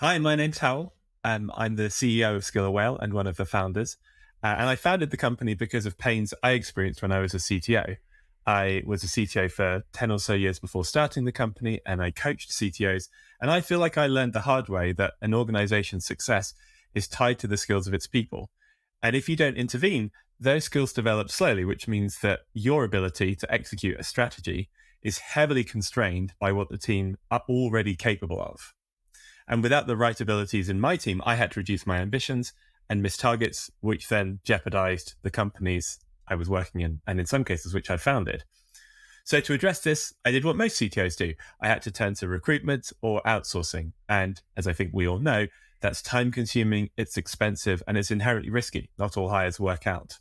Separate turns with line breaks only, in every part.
Hi, my name's Howell. I'm the CEO of Skiller Whale and one of the founders. And I founded the company because of pains I experienced when I was a CTO. I was a CTO for 10 or so years before starting the company, and I coached CTOs. And I feel like I learned the hard way that an organization's success is tied to the skills of its people. And if you don't intervene, those skills develop slowly, which means that your ability to execute a strategy is heavily constrained by what the team are already capable of. And without the right abilities in my team, I had to reduce my ambitions and miss targets, which then jeopardized the companies I was working in, and in some cases, which I founded. So to address this, I did what most CTOs do. I had to turn to recruitment or outsourcing. And as I think we all know, that's time consuming, it's expensive, and it's inherently risky. Not all hires work out.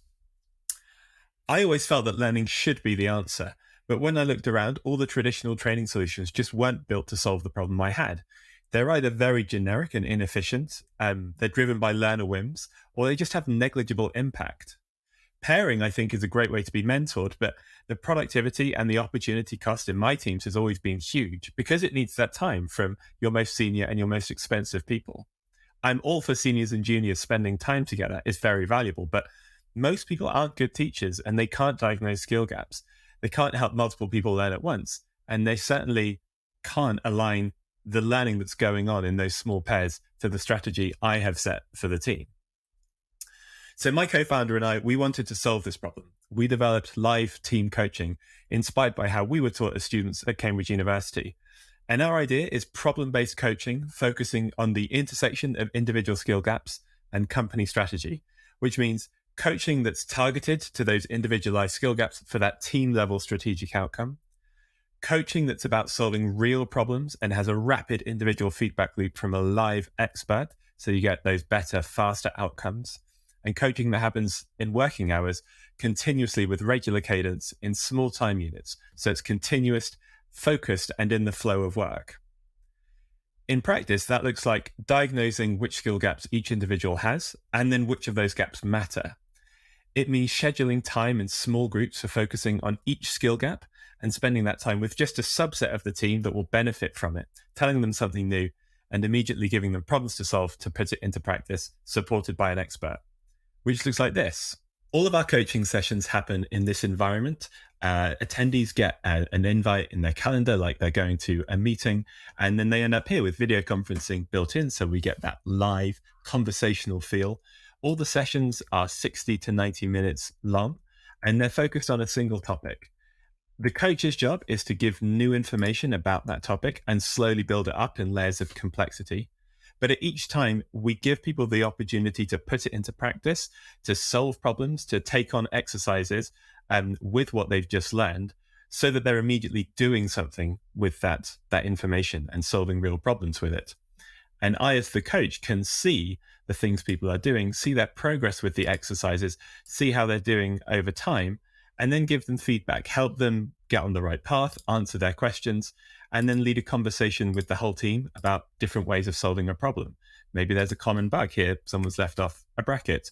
I always felt that learning should be the answer. But when I looked around, all the traditional training solutions just weren't built to solve the problem I had. They're either very generic and inefficient, they're driven by learner whims, or they just have negligible impact. Pairing, I think, is a great way to be mentored, but the productivity and the opportunity cost in my teams has always been huge because it needs that time from your most senior and your most expensive people. I'm all for seniors and juniors spending time together. It's very valuable, but most people aren't good teachers and they can't diagnose skill gaps. They can't help multiple people learn at once. And they certainly can't align the learning that's going on in those small pairs to the strategy I have set for the team. So my co-founder and I, we wanted to solve this problem. We developed live team coaching inspired by how we were taught as students at Cambridge University. And our idea is problem-based coaching, focusing on the intersection of individual skill gaps and company strategy, which means coaching that's targeted to those individualized skill gaps for that team level strategic outcome, coaching that's about solving real problems and has a rapid individual feedback loop from a live expert, so you get those better, faster outcomes, and coaching that happens in working hours continuously with regular cadence in small time units, so it's continuous, focused, and in the flow of work. In practice, that looks like diagnosing which skill gaps each individual has, and then which of those gaps matter. It means scheduling time in small groups for focusing on each skill gap and spending that time with just a subset of the team that will benefit from it, telling them something new and immediately giving them problems to solve to put it into practice, supported by an expert, which looks like this. All of our coaching sessions happen in this environment. Attendees get an invite in their calendar, like they're going to a meeting, and then they end up here with video conferencing built in, so we get that live conversational feel. All the sessions are 60 to 90 minutes long, and they're focused on a single topic. The coach's job is to give new information about that topic and slowly build it up in layers of complexity. But at each time, we give people the opportunity to put it into practice, to solve problems, to take on exercises with what they've just learned, so that they're immediately doing something with that information and solving real problems with it. And I, as the coach, can see the things people are doing, see their progress with the exercises, see how they're doing over time, and then give them feedback, help them get on the right path, answer their questions, and then lead a conversation with the whole team about different ways of solving a problem. Maybe there's a common bug here. Someone's left off a bracket.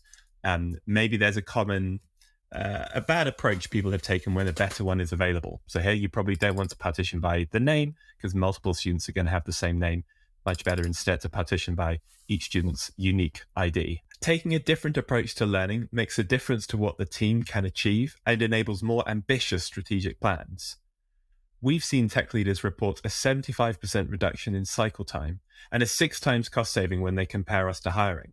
Maybe there's a bad approach people have taken when a better one is available. So here you probably don't want to partition by the name because multiple students are going to have the same name. Much better instead to partition by each student's unique ID. Taking a different approach to learning makes a difference to what the team can achieve and enables more ambitious strategic plans. We've seen tech leaders report a 75% reduction in cycle time and a 6 times cost saving when they compare us to hiring.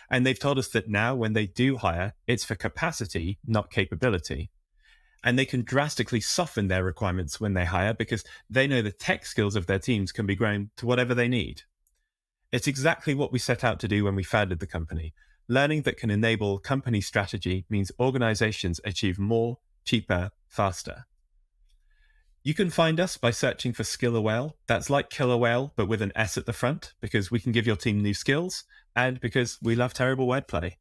And they've told us that now when they do hire, it's for capacity, not capability. And they can drastically soften their requirements when they hire because they know the tech skills of their teams can be grown to whatever they need. It's exactly what we set out to do when we founded the company. Learning that can enable company strategy means organizations achieve more, cheaper, faster. You can find us by searching for Skiller Whale. That's like Killer Whale, but with an S at the front, because we can give your team new skills and because we love terrible wordplay.